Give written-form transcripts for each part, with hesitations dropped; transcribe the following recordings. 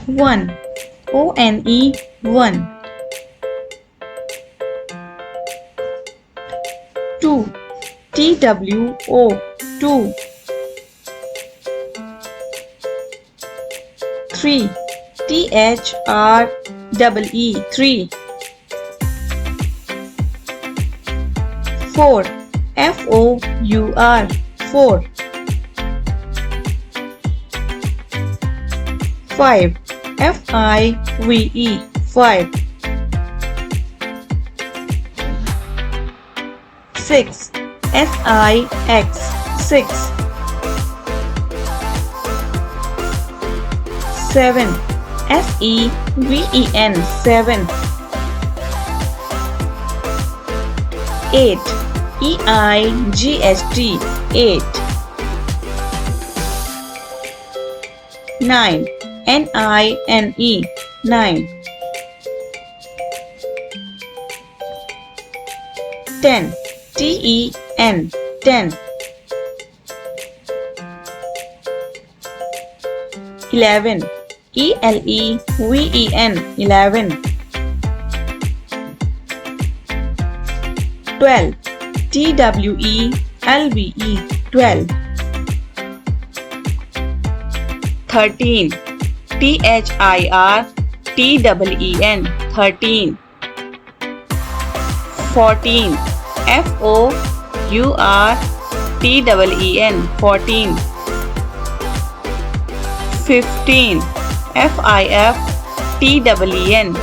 one. O-N-E, one. Two. T-W-O, two. Three. T-H-R-E-E, three. Four. F-O-U-R, four. Five. F-I-V-E, five. Six. S-I-X, six. Seven. S-E-V-E-N, seven. Eight. E-I-G-H-T, eight. Nine. N-I-N-E, nine. 10. T-E-N, ten. 11. E-L-E-V-E-N, 11. 12. T-W-E-L-V-E, 12. 13. T-H-I-R-T-E-E-N, 13. 14. F-O-U-R-T-E-E-N, 14. 15. F-I-F-T-E-E-N,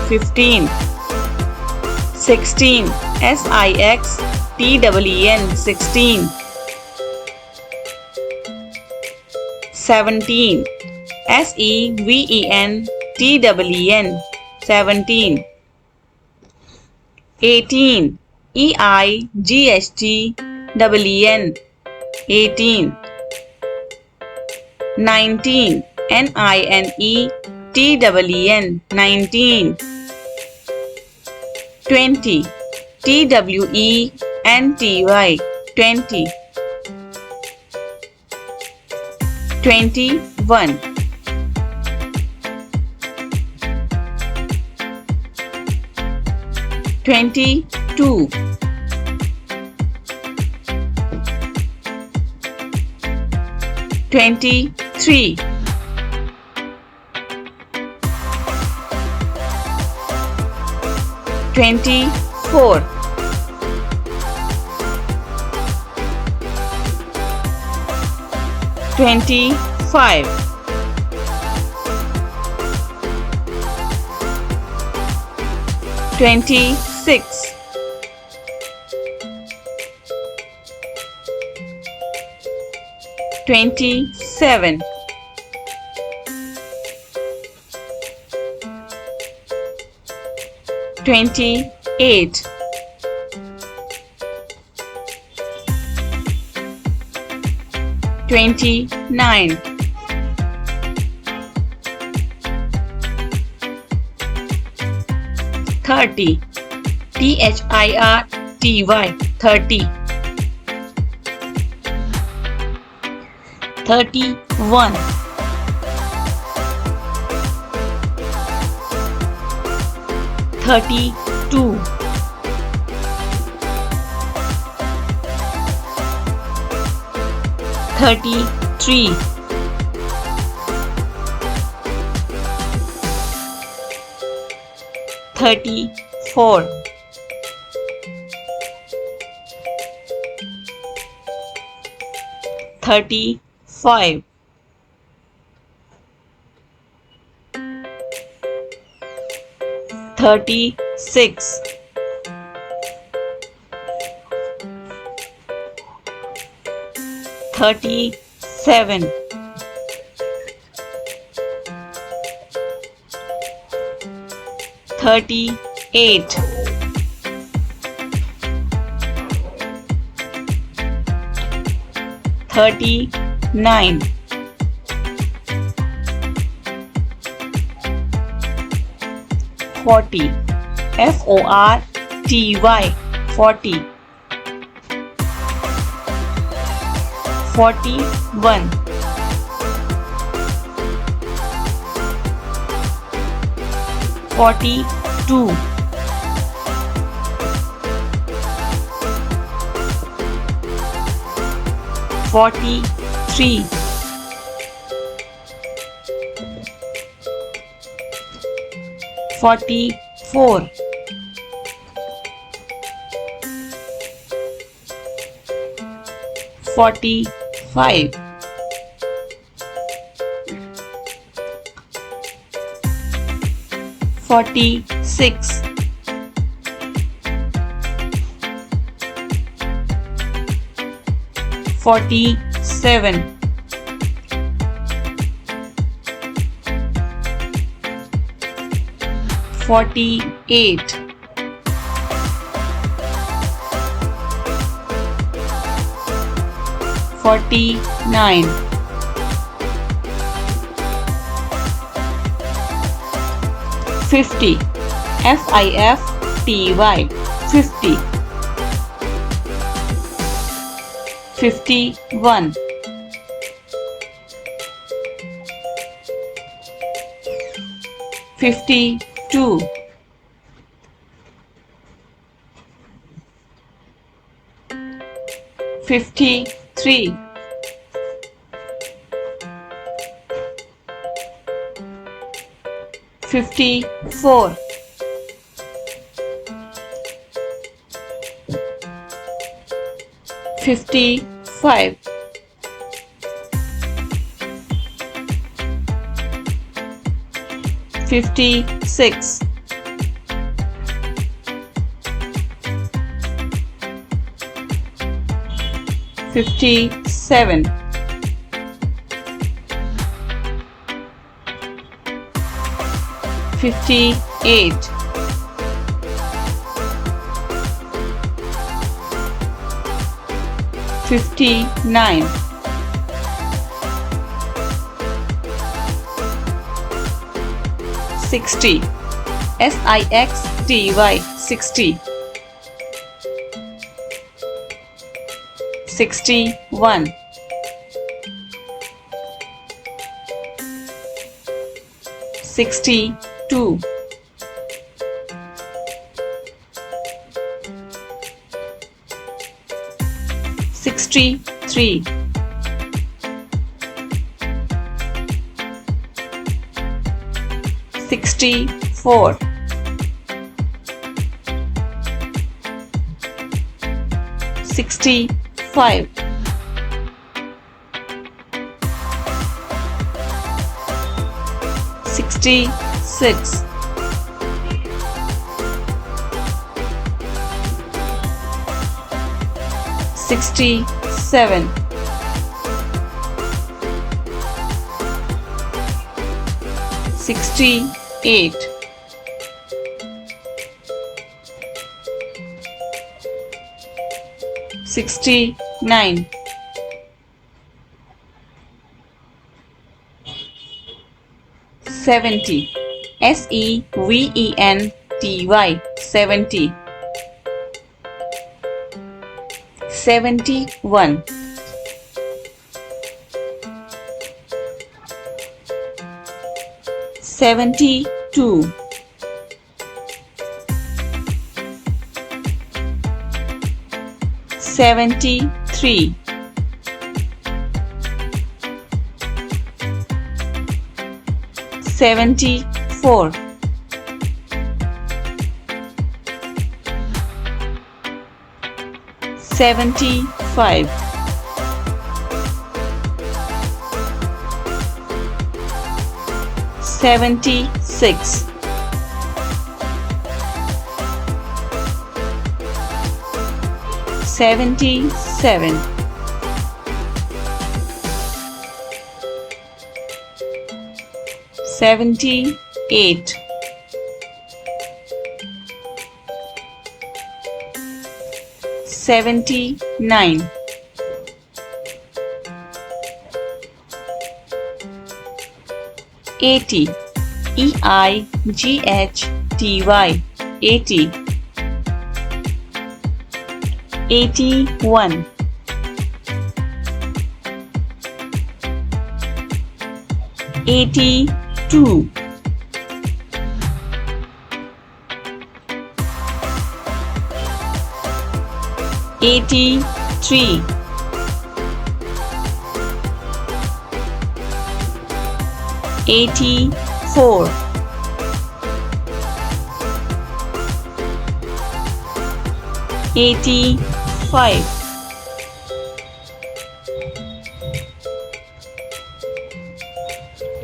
15. 16. S-I-X-T-E-E-N, 16. 17. S-E-V-E-N-T-E-E-N, 17. 18. E-I-G-H-T-E-E-N, 18. 19. N-I-N-E-T-E-E-N, 19. 20. T-W-E-N-T-Y, 20. 21. 22. 23. 24. 25. 26. 27. 28. 29. 30. T-H-I-R-T-Y, 30. 31. 32. 33. 34. 35. 36. 37. 38. 39. 40. F-O-R-T-Y, 40. 41. 42, 43, 44, 45, 46, 47, 48, 49, 50, FIFTY, 50, 51, 52, 53, 54, 55, 56, 57, 58, 59, 60, SIXTY, 60, 61, 62, 63, 64, 65, 66, 67, 68, 69, 70, SEVENTY, 70, 71, 72, 73, 74, 75, 76, 77, 78, 79, 80, EIGHTY, 80, 81, 82, 83, 84, 85,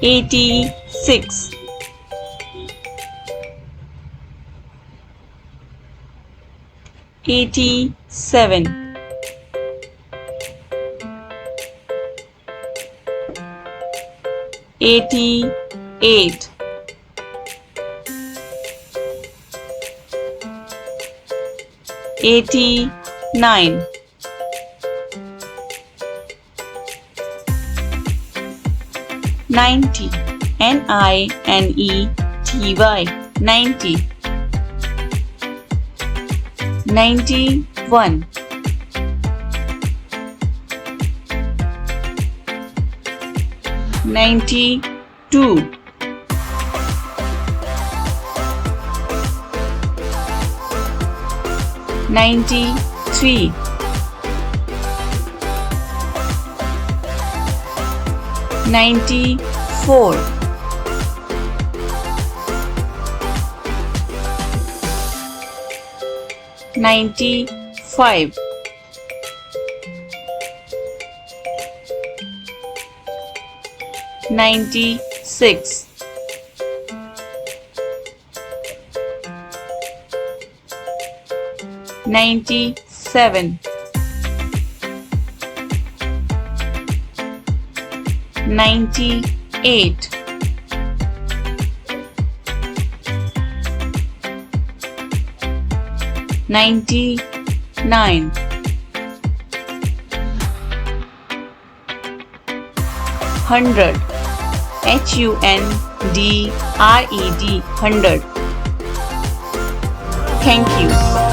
86, 87, 88, 89, 90, NINETY, 90, 91, 92, 93, 94, 95, 96, 97, 98, 99, 100, HUNDRED, 100. Thank you.